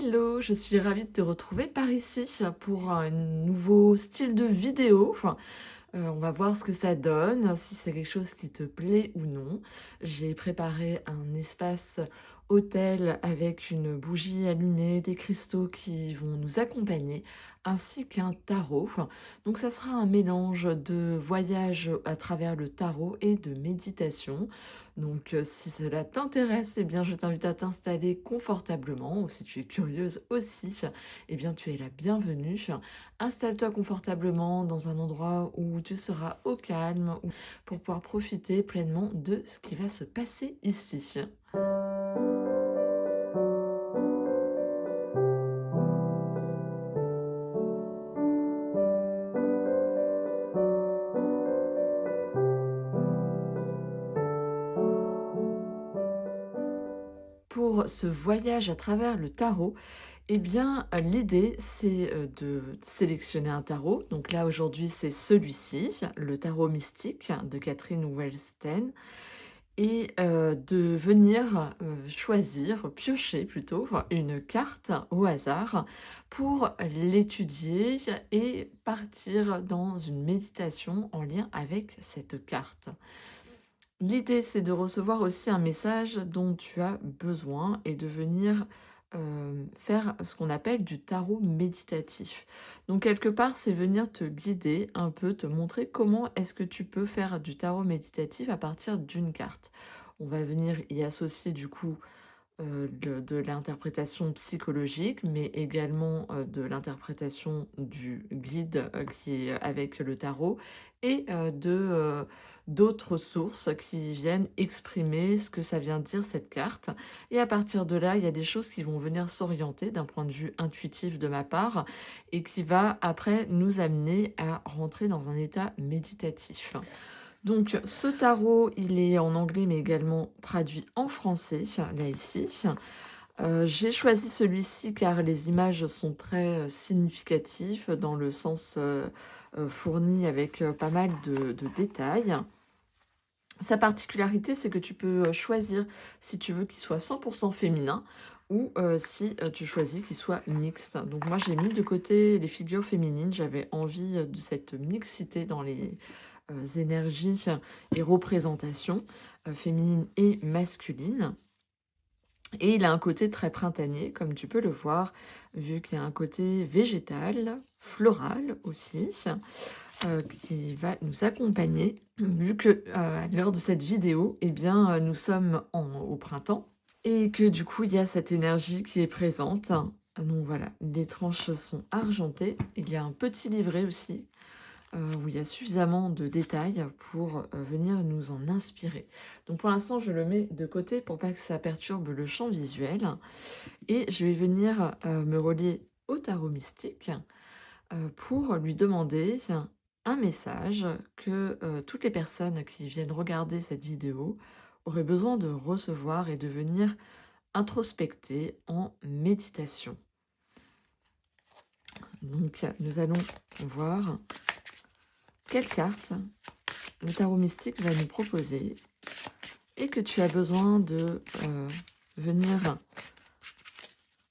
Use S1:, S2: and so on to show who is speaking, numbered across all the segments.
S1: Hello, je suis ravie de te retrouver par ici pour un nouveau style de vidéo. On va voir ce que ça donne, si c'est quelque chose qui te plaît ou non. J'ai préparé un espace hôtel avec une bougie allumée, des cristaux qui vont nous accompagner, ainsi qu'un tarot. Donc ça sera un mélange de voyage à travers le tarot et de méditation. Donc si cela t'intéresse, eh bien je t'invite à t'installer confortablement, ou si tu es curieuse aussi, eh bien tu es la bienvenue. Installe-toi confortablement dans un endroit où tu seras au calme pour pouvoir profiter pleinement de ce qui va se passer ici. Pour ce voyage à travers le tarot, eh bien, l'idée, c'est de sélectionner un tarot. Donc là, aujourd'hui, c'est celui-ci, le tarot mystique de Catherine Wellston. Et de venir, choisir, piocher plutôt, une carte au hasard pour l'étudier et partir dans une méditation en lien avec cette carte. L'idée, c'est de recevoir aussi un message dont tu as besoin et de venir, faire ce qu'on appelle du tarot méditatif. Donc quelque part, c'est venir te guider un peu, te montrer comment est-ce que tu peux faire du tarot méditatif à partir d'une carte. On va venir y associer du coup, de l'interprétation psychologique, mais également, de l'interprétation du guide, qui est avec le tarot et d'autres sources qui viennent exprimer ce que ça vient dire cette carte et à partir de là, il y a des choses qui vont venir s'orienter d'un point de vue intuitif de ma part et qui va après nous amener à rentrer dans un état méditatif. Donc ce tarot, il est en anglais mais également traduit en français, là ici. J'ai choisi celui-ci car les images sont très, significatives dans le sens, fourni avec, pas mal de détails. Sa particularité, c'est que tu peux, choisir si tu veux qu'il soit 100 féminin ou, si, tu choisis qu'il soit mixte. Donc moi, j'ai mis de côté les figures féminines, j'avais envie, de cette mixité dans les énergies et représentations féminines et masculines. Et il a un côté très printanier, comme tu peux le voir, vu qu'il y a un côté végétal, floral aussi, qui va nous accompagner, vu que à l'heure de cette vidéo, eh bien, nous sommes au printemps et que du coup, il y a cette énergie qui est présente. Donc voilà, les tranches sont argentées. Il y a un petit livret aussi où il y a suffisamment de détails pour venir nous en inspirer. Donc pour l'instant, je le mets de côté pour pas que ça perturbe le champ visuel. Et je vais venir me relier au tarot mystique pour lui demander un message que toutes les personnes qui viennent regarder cette vidéo auraient besoin de recevoir et de venir introspecter en méditation. Donc nous allons voir quelle carte le tarot mystique va nous proposer et que tu as besoin de venir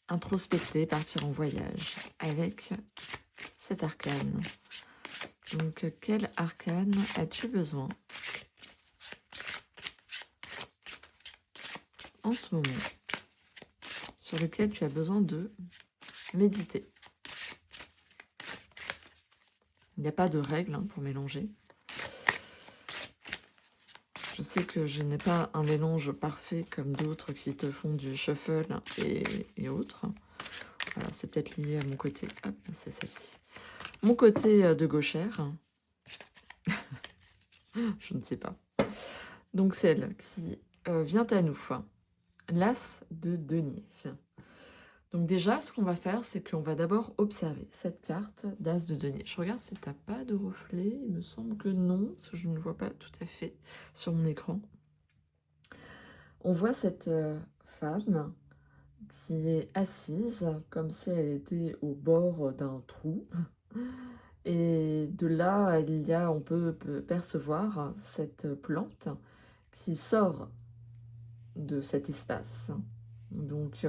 S1: introspecter, partir en voyage avec cet arcane. Donc, quel arcane as-tu besoin en ce moment sur lequel tu as besoin de méditer? Il n'y a pas de règle pour mélanger. Je sais que je n'ai pas un mélange parfait comme d'autres qui te font du shuffle et autres. Voilà, c'est peut-être lié à mon côté. Hop, c'est celle-ci. Mon côté de gauchère. Je ne sais pas. Donc celle qui vient à nous. L'As de denier. Donc déjà, ce qu'on va faire, c'est qu'on va d'abord observer cette carte d'As de denier. Je regarde si tu n'as pas de reflet. Il me semble que non, parce que je ne vois pas tout à fait sur mon écran. On voit cette femme qui est assise, comme si elle était au bord d'un trou. Et de là, on peut percevoir cette plante qui sort de cet espace. Donc,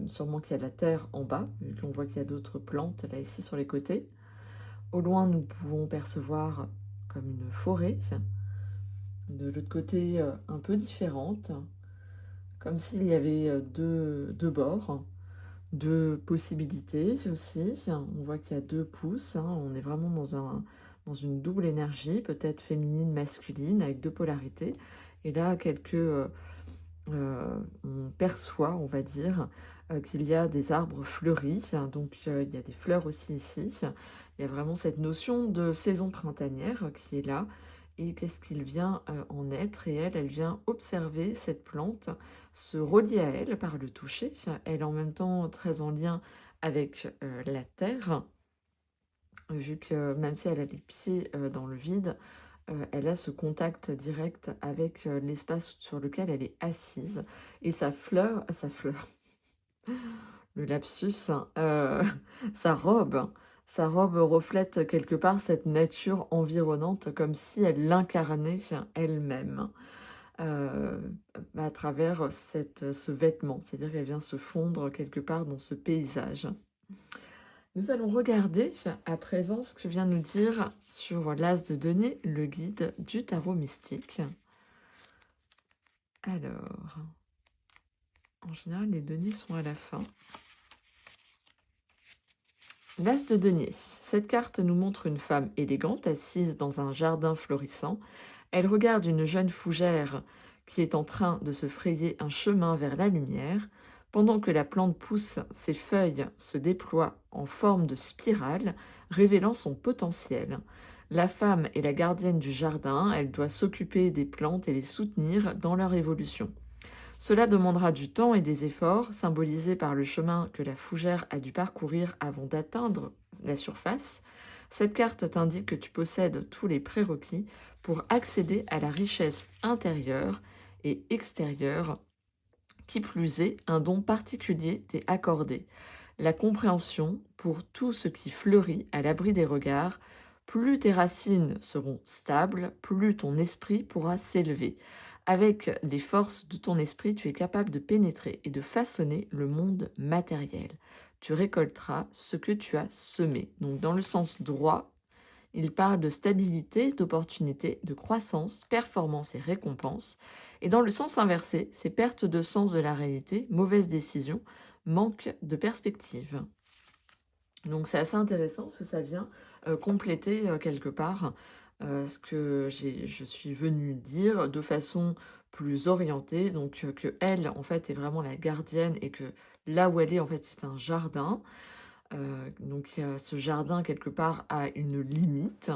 S1: sûrement qu'il y a de la terre en bas, vu qu'on voit qu'il y a d'autres plantes là ici sur les côtés. Au loin, nous pouvons percevoir comme une forêt. De l'autre côté, un peu différente, comme s'il y avait deux bords, deux possibilités aussi. On voit qu'il y a deux pouces, hein. On est vraiment dans une double énergie, peut-être féminine, masculine, avec deux polarités. Et là, on perçoit, on va dire, qu'il y a des arbres fleuris, donc il y a des fleurs aussi ici. Il y a vraiment cette notion de saison printanière qui est là. Et qu'est-ce qu'il vient en être? Et elle vient observer cette plante, se relier à elle par le toucher. Elle est en même temps très en lien avec la terre, vu que même si elle a les pieds dans le vide, elle a ce contact direct avec l'espace sur lequel elle est assise. Et sa fleur, le lapsus, sa robe, sa robe reflète quelque part cette nature environnante, comme si elle l'incarnait elle-même euh, à travers ce vêtement. C'est-à-dire qu'elle vient se fondre quelque part dans ce paysage. Nous allons regarder à présent ce que vient nous dire sur l'As de denier, le guide du tarot mystique. Alors, en général, les deniers sont à la fin. L'As de denier. Cette carte nous montre une femme élégante assise dans un jardin florissant. Elle regarde une jeune fougère qui est en train de se frayer un chemin vers la lumière. Pendant que la plante pousse, ses feuilles se déploient en forme de spirale, révélant son potentiel. La femme est la gardienne du jardin, elle doit s'occuper des plantes et les soutenir dans leur évolution. Cela demandera du temps et des efforts, symbolisés par le chemin que la fougère a dû parcourir avant d'atteindre la surface. Cette carte t'indique que tu possèdes tous les prérequis pour accéder à la richesse intérieure et extérieure. Qui plus est, un don particulier t'est accordé. La compréhension pour tout ce qui fleurit à l'abri des regards. Plus tes racines seront stables, plus ton esprit pourra s'élever. Avec les forces de ton esprit, tu es capable de pénétrer et de façonner le monde matériel. Tu récolteras ce que tu as semé. Donc dans le sens droit, il parle de stabilité, d'opportunité, de croissance, performance et récompense. Et dans le sens inversé, c'est perte de sens de la réalité, mauvaise décision, manque de perspective. Donc c'est assez intéressant parce que ça vient compléter quelque part ce que je suis venue dire de façon plus orientée. Donc que elle, en fait, est vraiment la gardienne et que là où elle est, en fait, c'est un jardin. Donc ce jardin, quelque part, a une limite.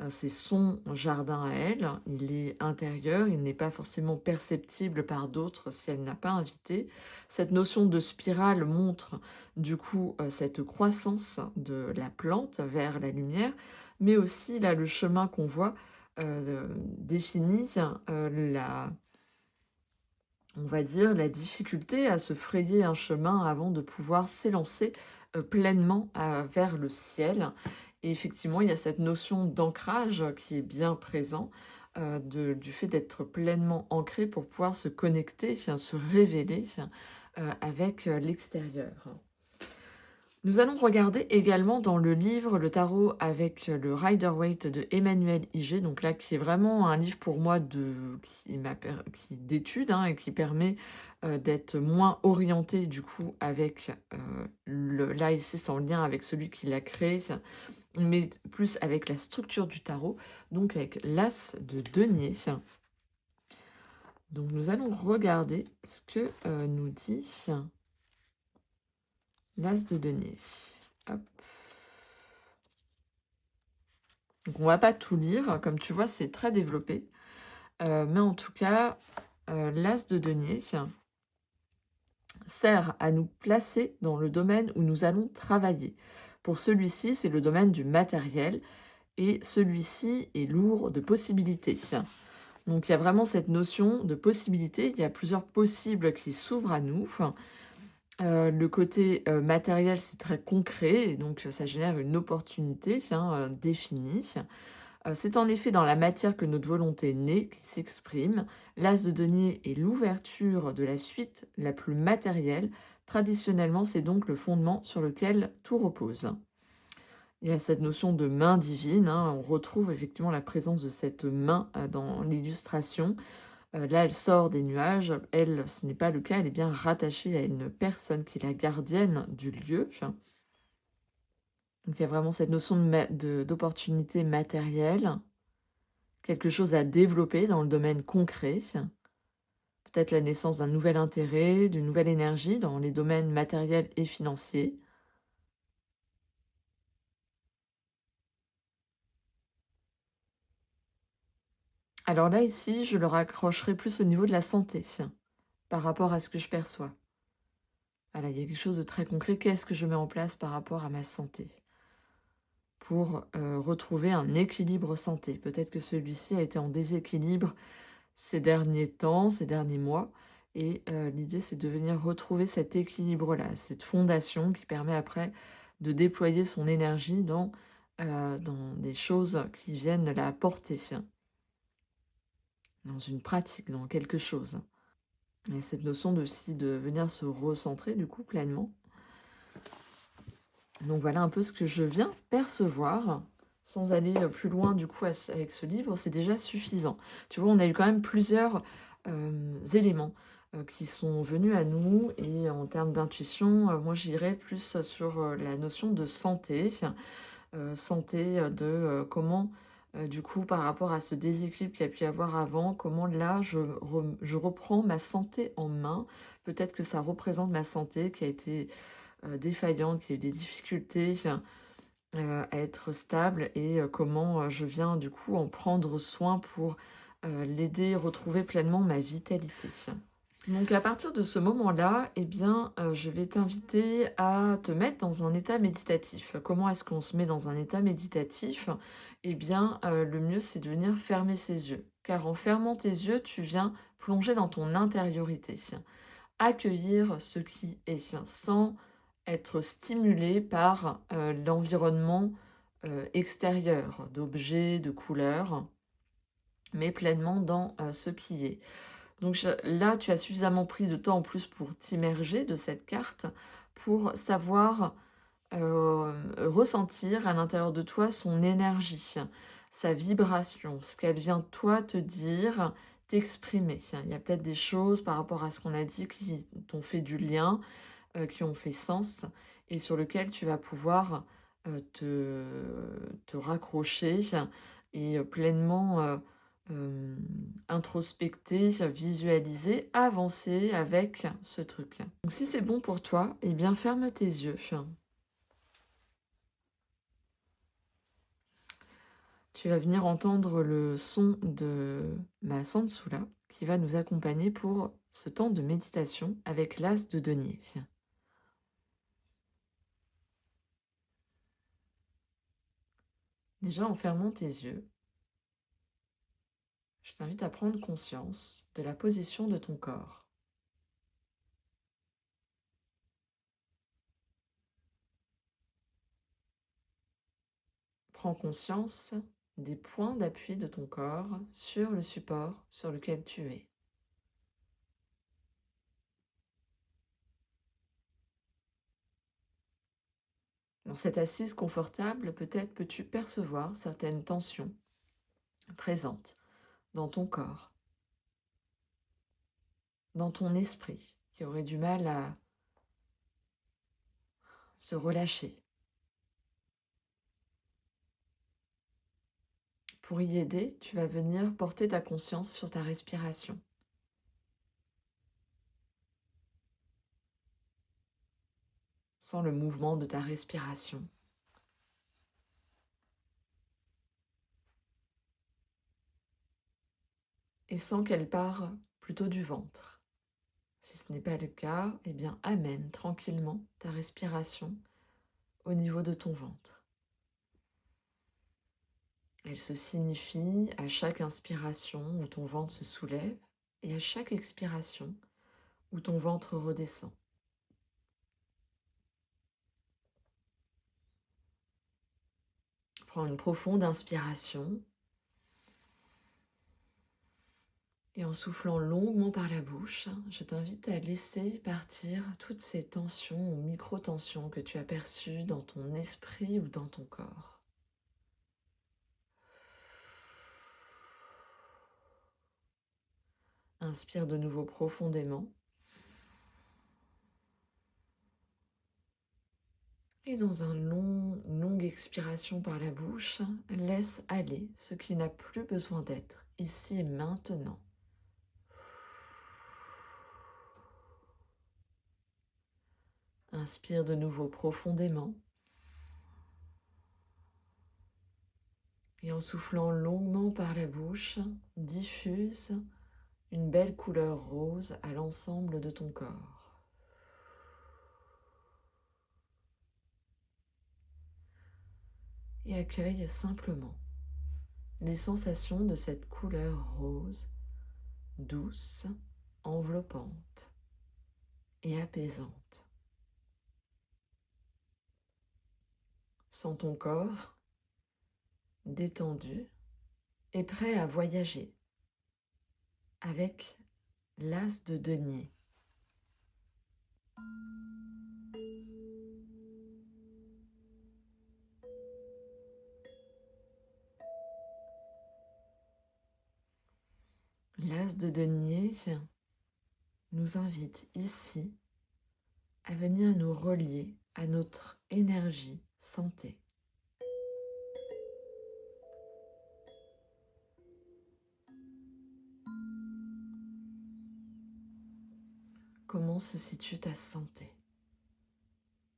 S1: C'est son jardin à elle. Il est intérieur, il n'est pas forcément perceptible par d'autres si elle n'a pas invité. Cette notion de spirale montre du coup cette croissance de la plante vers la lumière, mais aussi là le chemin qu'on voit définit on va dire, la difficulté à se frayer un chemin avant de pouvoir s'élancer pleinement vers le ciel. Et effectivement, il y a cette notion d'ancrage qui est bien présent, du fait d'être pleinement ancré pour pouvoir se connecter, se révéler avec l'extérieur. Nous allons regarder également dans le livre le tarot avec le Rider-Waite de Emmanuel Iger, donc là qui est vraiment un livre pour moi d'études et qui permet d'être moins orienté du coup avec là ici c'est en lien avec celui qui l'a créé, mais plus avec la structure du tarot, donc avec l'As de denier. Donc nous allons regarder ce que nous dit l'As de denier. Hop. Donc on va pas tout lire, comme tu vois c'est très développé, mais en tout cas l'As de denier sert à nous placer dans le domaine où nous allons travailler. Pour celui-ci, c'est le domaine du matériel et celui-ci est lourd de possibilités. Donc il y a vraiment cette notion de possibilité, il y a plusieurs possibles qui s'ouvrent à nous. Le côté matériel, c'est très concret, et donc ça génère une opportunité définie. C'est en effet dans la matière que notre volonté naît, qui s'exprime. L'As de denier est l'ouverture de la suite la plus matérielle, Traditionnellement, c'est donc le fondement sur lequel tout repose. Il y a cette notion de main divine, hein, on retrouve effectivement la présence de cette main, dans l'illustration. Là, elle sort des nuages, elle, ce n'est pas le cas, elle est bien rattachée à une personne qui est la gardienne du lieu. Donc il y a vraiment cette notion d'opportunité matérielle, quelque chose à développer dans le domaine concret, peut-être la naissance d'un nouvel intérêt, d'une nouvelle énergie dans les domaines matériels et financiers. Alors là, ici, je le raccrocherai plus au niveau de la santé, par rapport à ce que je perçois. Voilà, il y a quelque chose de très concret. Qu'est-ce que je mets en place par rapport à ma santé? Pour retrouver un équilibre santé. Peut-être que celui-ci a été en déséquilibre ces derniers temps, ces derniers mois et l'idée, c'est de venir retrouver cet équilibre-là, cette fondation qui permet après de déployer son énergie dans des choses qui viennent la porter, dans une pratique, dans quelque chose. Et cette notion aussi de venir se recentrer du coup pleinement. Donc voilà un peu ce que je viens percevoir, sans aller plus loin du coup avec ce livre, c'est déjà suffisant. Tu vois, on a eu quand même plusieurs éléments qui sont venus à nous et en termes d'intuition, moi j'irais plus sur la notion de santé, santé de comment du coup par rapport à ce déséquilibre qu'il y a pu y avoir avant, comment là je reprends ma santé en main. Peut-être que ça représente ma santé qui a été défaillante, qui a eu des difficultés à être stable et comment je viens du coup en prendre soin pour l'aider à retrouver pleinement ma vitalité. Donc à partir de ce moment-là, eh bien, je vais t'inviter à te mettre dans un état méditatif. Comment est-ce qu'on se met dans un état méditatif? Eh bien, le mieux, c'est de venir fermer ses yeux. Car en fermant tes yeux, tu viens plonger dans ton intériorité. Accueillir ce qui est, sans être stimulé par l'environnement extérieur, d'objets, de couleurs, mais pleinement dans ce qui est. Donc là, tu as suffisamment pris de temps en plus pour t'immerger de cette carte, pour savoir ressentir à l'intérieur de toi son énergie, sa vibration, ce qu'elle vient toi te dire, t'exprimer. Il y a peut-être des choses par rapport à ce qu'on a dit qui t'ont fait du lien, qui ont fait sens et sur lequel tu vas pouvoir te raccrocher et pleinement introspecter, visualiser, avancer avec ce truc. Donc si c'est bon pour toi, eh bien ferme tes yeux. Tu vas venir entendre le son de ma Sansula qui va nous accompagner pour ce temps de méditation avec l'as de denier. Déjà en fermant tes yeux, je t'invite à prendre conscience de la position de ton corps. Prends conscience des points d'appui de ton corps sur le support sur lequel tu es. Dans cette assise confortable, peut-être peux-tu percevoir certaines tensions présentes dans ton corps, dans ton esprit, qui aurait du mal à se relâcher. Pour y aider, tu vas venir porter ta conscience sur ta respiration. Sens le mouvement de ta respiration. Et sens qu'elle part plutôt du ventre. Si ce n'est pas le cas, eh bien amène tranquillement ta respiration au niveau de ton ventre. Elle se signifie à chaque inspiration où ton ventre se soulève et à chaque expiration où ton ventre redescend. Prends une profonde inspiration Et en soufflant longuement par la bouche, je t'invite à laisser partir toutes ces tensions ou micro-tensions que tu as perçues dans ton esprit ou dans ton corps. Inspire de nouveau profondément. Et dans une longue expiration par la bouche, laisse aller ce qui n'a plus besoin d'être, ici et maintenant. Inspire de nouveau profondément. Et en soufflant longuement par la bouche, diffuse une belle couleur rose à l'ensemble de ton corps. Et accueille simplement les sensations de cette couleur rose, douce, enveloppante et apaisante. Sens ton corps détendu et prêt à voyager avec l'as de denier. L'as de denier nous invite ici à venir nous relier à notre énergie santé. Comment se situe ta santé?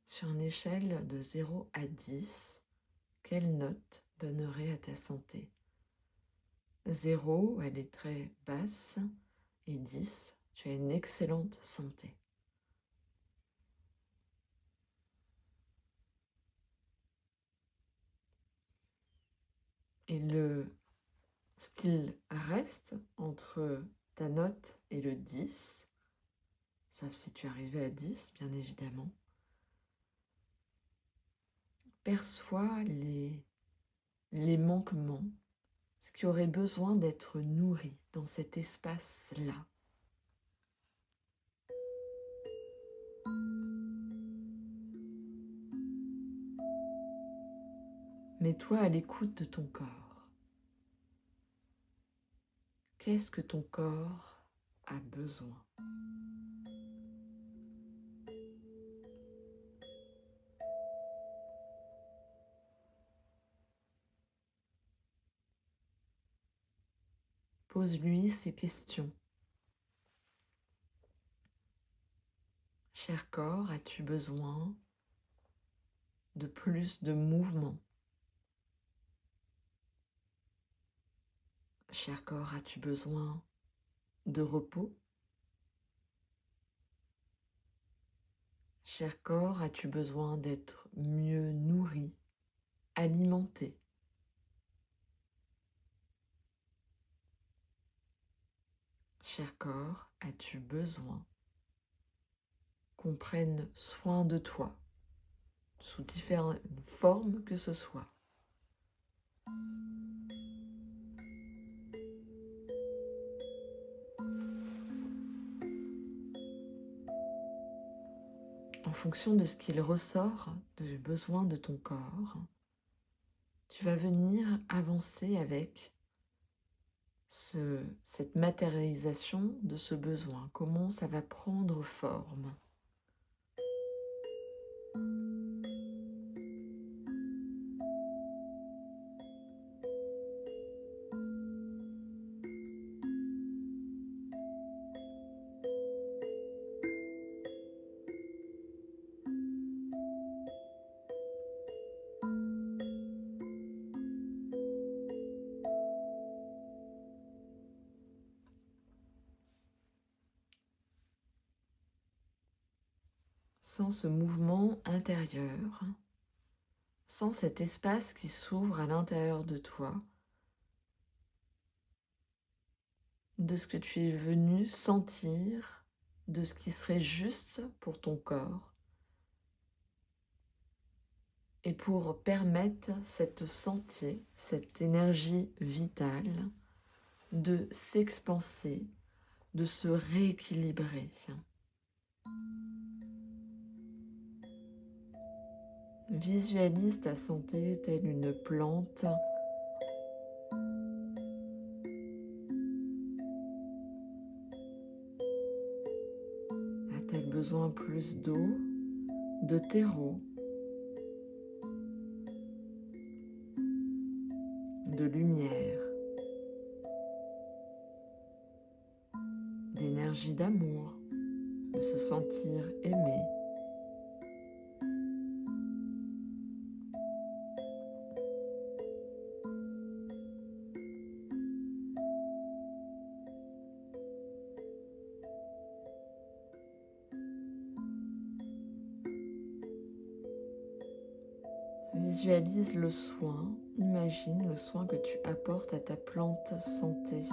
S1: Sur une échelle de 0 à 10, quelle note donnerais à ta santé? 0, elle est très basse, et 10, tu as une excellente santé. Et ce qu'il reste entre ta note et le 10, sauf si tu arrivais à 10, bien évidemment, perçois les manquements, ce qui aurait besoin d'être nourri dans cet espace-là. Mets-toi à l'écoute de ton corps. Qu'est-ce que ton corps a besoin? Pose-lui ces questions. Cher corps, as-tu besoin de plus de mouvement? Cher corps, as-tu besoin de repos? Cher corps, as-tu besoin d'être mieux nourri, alimenté? Cher corps, as-tu besoin qu'on prenne soin de toi, sous différentes formes que ce soit? En fonction de ce qu'il ressort du besoin de ton corps, tu vas venir avancer avec cette matérialisation de ce besoin, comment ça va prendre forme. Sans ce mouvement intérieur, sans cet espace qui s'ouvre à l'intérieur de toi, de ce que tu es venu sentir, de ce qui serait juste pour ton corps, et pour permettre cette santé, cette énergie vitale, de s'expanser, de se rééquilibrer. Visualise ta santé telle une plante. A-t-elle besoin plus d'eau, de terreau, de lumière, d'énergie d'amour, de se sentir aimé? Visualise le soin, imagine le soin que tu apportes à ta plante santé.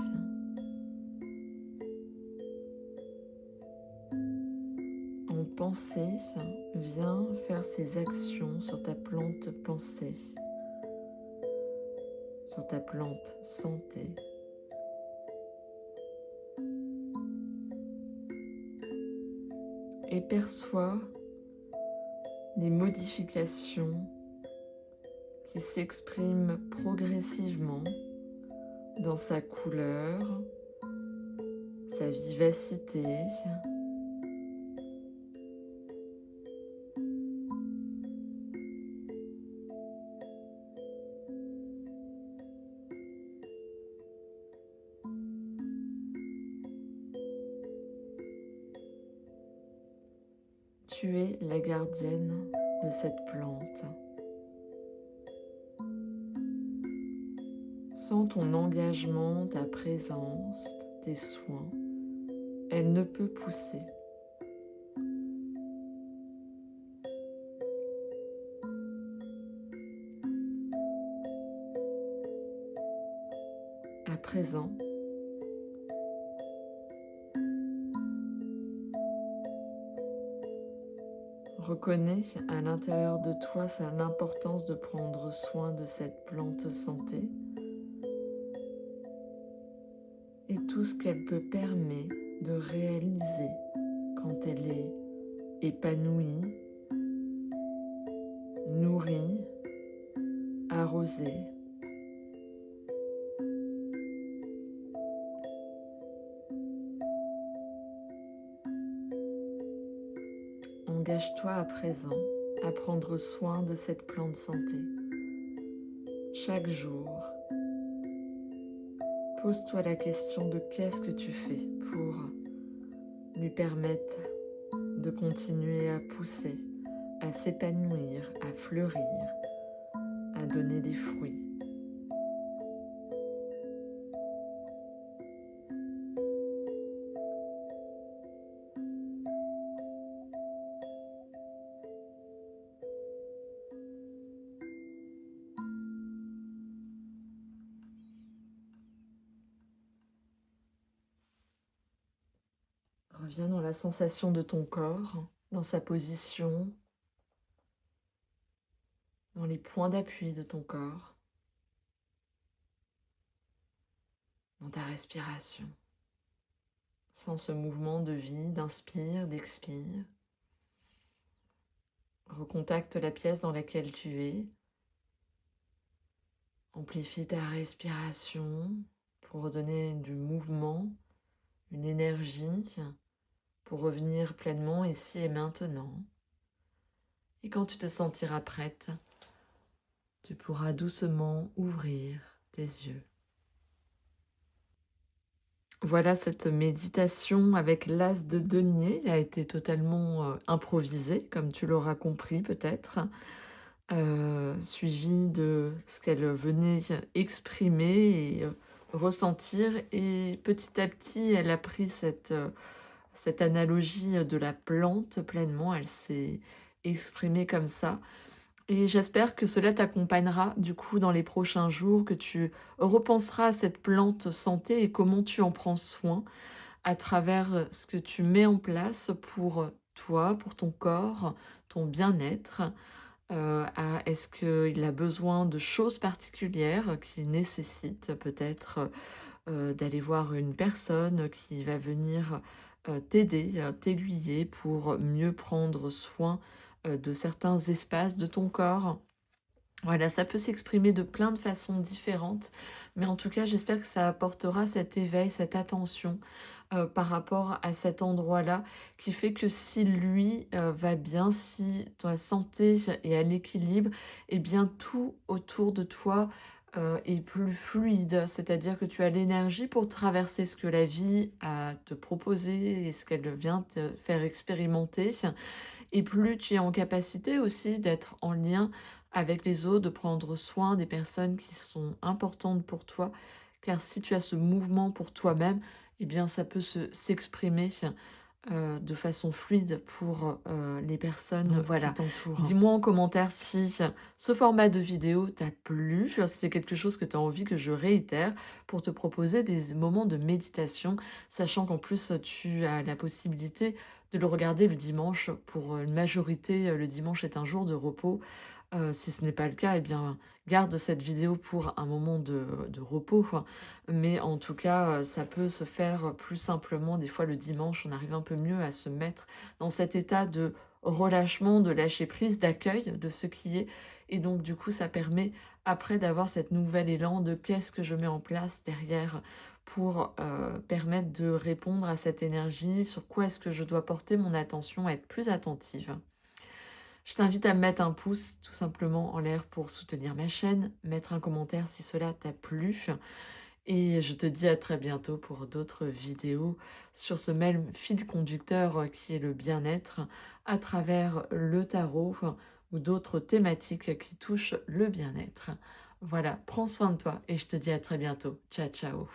S1: En pensée, viens faire ces actions sur ta plante pensée, sur ta plante santé. Et perçois les modifications qui s'exprime progressivement dans sa couleur, sa vivacité, tu es la gardienne de cette plante. Sans ton engagement, ta présence, tes soins, elle ne peut pousser. À présent, reconnais à l'intérieur de toi l'importance de prendre soin de cette plante santé et tout ce qu'elle te permet de réaliser quand elle est épanouie, nourrie, arrosée. Engage-toi à présent à prendre soin de cette plante santé. Chaque jour, pose-toi la question de qu'est-ce que tu fais pour lui permettre de continuer à pousser, à s'épanouir, à fleurir, à donner des fruits. Reviens dans la sensation de ton corps, dans sa position, dans les points d'appui de ton corps, dans ta respiration. Sens ce mouvement de vie, d'inspire, d'expire. Recontacte la pièce dans laquelle tu es. Amplifie ta respiration pour redonner du mouvement, une énergie, pour revenir pleinement ici et maintenant. Et quand tu te sentiras prête, tu pourras doucement ouvrir tes yeux. Voilà, cette méditation avec l'as de denier a été totalement improvisée, comme tu l'auras compris peut-être, suivie de ce qu'elle venait exprimer et ressentir. Et petit à petit, elle a pris cette analogie de la plante pleinement, elle s'est exprimée comme ça. Et j'espère que cela t'accompagnera du coup dans les prochains jours, que tu repenseras à cette plante santé et comment tu en prends soin à travers ce que tu mets en place pour toi, pour ton corps, ton bien-être. Est-ce qu'il a besoin de choses particulières qui nécessitent peut-être d'aller voir une personne qui va venir, t'aider, t'aiguiller pour mieux prendre soin, de certains espaces de ton corps. Voilà, ça peut s'exprimer de plein de façons différentes, mais en tout cas, j'espère que ça apportera cet éveil, cette attention, par rapport à cet endroit-là, qui fait que si lui, va bien, si ta santé est à l'équilibre, et bien tout autour de toi, est plus fluide. C'est-à-dire que tu as l'énergie pour traverser ce que la vie a à te proposer et ce qu'elle vient te faire expérimenter. Et plus tu es en capacité aussi d'être en lien avec les autres, de prendre soin des personnes qui sont importantes pour toi. Car si tu as ce mouvement pour toi-même, eh bien ça peut s'exprimer, de façon fluide pour, les personnes qui
S2: Voilà.
S1: t'entourent. Dis-moi en commentaire si ce format de vidéo t'a plu, si c'est quelque chose que tu as envie que je réitère pour te proposer des moments de méditation, sachant qu'en plus, tu as la possibilité de le regarder le dimanche. Pour, une majorité, le dimanche est un jour de repos. Si ce n'est pas le cas, eh bien, garde cette vidéo pour un moment de repos, quoi. Mais en tout cas, ça peut se faire plus simplement. Des fois, le dimanche, on arrive un peu mieux à se mettre dans cet état de relâchement, de lâcher prise, d'accueil de ce qui est. Et donc, du coup, ça permet après d'avoir cette nouvel élan de: «Qu'est-ce que je mets en place derrière pour, permettre de répondre à cette énergie? Sur quoi est-ce que je dois porter mon attention, être plus attentive?» Je t'invite à mettre un pouce tout simplement en l'air pour soutenir ma chaîne, mettre un commentaire si cela t'a plu et je te dis à très bientôt pour d'autres vidéos sur ce même fil conducteur, qui est le bien-être à travers le tarot, ou d'autres thématiques qui touchent le bien-être. Voilà, prends soin de toi et je te dis à très bientôt. Ciao, ciao.